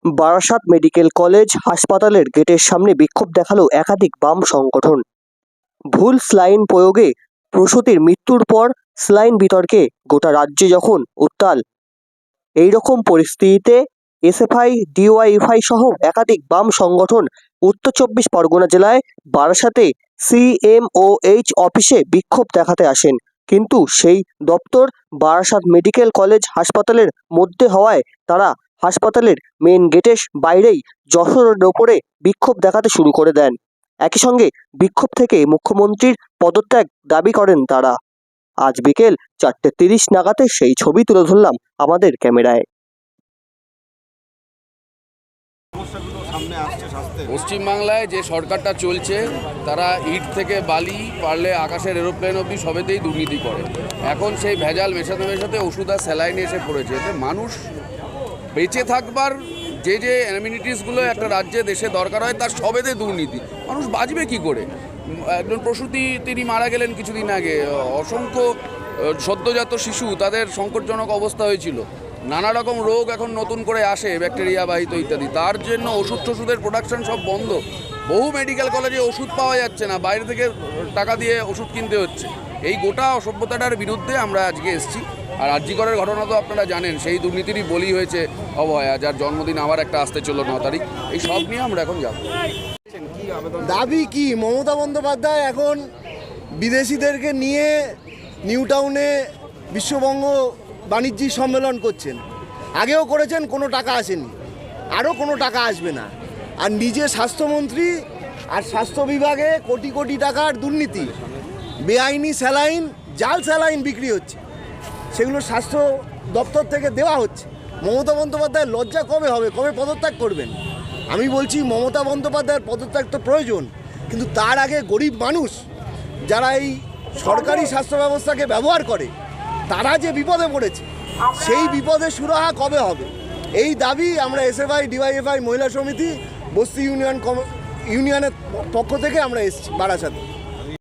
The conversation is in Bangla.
বারাসাত মেডিকেল কলেজ হাসপাতালের গেটের সামনে বিক্ষোভ দেখালো একাধিক বাম সংগঠন। ভুল স্যালাইন প্রয়োগে প্রসূতির মৃত্যুর পর স্যালাইন বিতর্কে গোটা রাজ্যে যখন উত্তাল, এই রকম পরিস্থিতিতে এসএফআই, ডিওয়াইএফআই সহ একাধিক বাম সংগঠন উত্তর ২৪ পরগনা জেলায় বারাসাতে সিএমওএইচ অফিসে বিক্ষোভ দেখাতে আসেন। কিন্তু সেই দপ্তর বারাসাত মেডিকেল কলেজ হাসপাতালের মধ্যে হওয়ায় তারা হাসপাতালের মেন গেটের বাইরেই যশোরের ওপরে বিক্ষোভ দেখাতে শুরু করে দেন। একই সঙ্গে বিক্ষোভ থেকে মুখ্যমন্ত্রীর পদত্যাগ দাবি করেন তারা। আজ বিকেল ৪:৩০ নাগাদে সেই ছবি তুলে ধরলাম আমাদের ক্যামেরায়। পশ্চিমবাংলায় যে সরকারটা চলছে তারা ইট থেকে বালি পারলে আকাশের এরোপ্লেন অবধি সবেতেই দুর্নীতি করে। এখন সেই ভেজাল মেশাতে মেশাতে ওষুধ আর স্যালাইন এসে পড়েছে। এতে মানুষ বেঁচে থাকবার যে যে অ্যামিনিটিসগুলো একটা রাজ্যে দেশে দরকার হয় তার সবেতে দুর্নীতি। মানুষ বাঁচবে কি করে? একজন প্রসূতি তিনি মারা গেলেন কিছুদিন আগে, অসংখ্য সদ্যজাত শিশু তাদের সংকটজনক অবস্থা হয়েছিল। নানা রকম রোগ এখন নতুন করে আসে, ব্যাকটেরিয়া বাহিত ইত্যাদি। তার জন্য ওষুধের প্রোডাকশন সব বন্ধ। বহু মেডিকেল কলেজে ওষুধ পাওয়া যাচ্ছে না, বাইরে থেকে টাকা দিয়ে ওষুধ কিনতে হচ্ছে। এই গোটা অসভ্যতাটার বিরুদ্ধে আমরা আজকে এসেছি। আর আরজিকরের ঘটনা তো আপনারা জানেন, সেই দুর্নীতিরই বলি হয়েছে অভয়া, যার জন্মদিন আবার একটা আসতে চলল ৯ তারিখ। এই সব নিয়ে আমরা এখন যাব। দাবি কি? মমতা বন্দ্যোপাধ্যায় এখন বিদেশিদেরকে নিয়ে নিউ টাউনে বিশ্ববঙ্গ বাণিজ্যিক সম্মেলন করছেন। আগেও করেছেন, কোনো টাকা আসেনি, আরও কোনো টাকা আসবে না। আর নিজে স্বাস্থ্যমন্ত্রী আর স্বাস্থ্য বিভাগে কোটি কোটি টাকার দুর্নীতি, বেআইনি স্যালাইন, জাল স্যালাইন বিক্রি হচ্ছে, সেগুলো স্বাস্থ্য দপ্তর থেকে দেওয়া হচ্ছে। মমতা বন্দ্যোপাধ্যায় লজ্জা কবে হবে? কবে পদত্যাগ করবেন? আমি বলছি মমতা বন্দ্যোপাধ্যায়ের পদত্যাগ তো প্রয়োজন, কিন্তু তার আগে গরিব মানুষ যারা এই সরকারি স্বাস্থ্য ব্যবস্থাকে ব্যবহার করে তারা যে বিপদে পড়েছে, সেই বিপদের সুরাহা কবে হবে? এই দাবি আমরা এসএফআই, ডিওয়াইএফআই, মহিলা সমিতি, বস্তি ইউনিয়নের পক্ষ থেকে আমরা এসেছি বারাসাতে।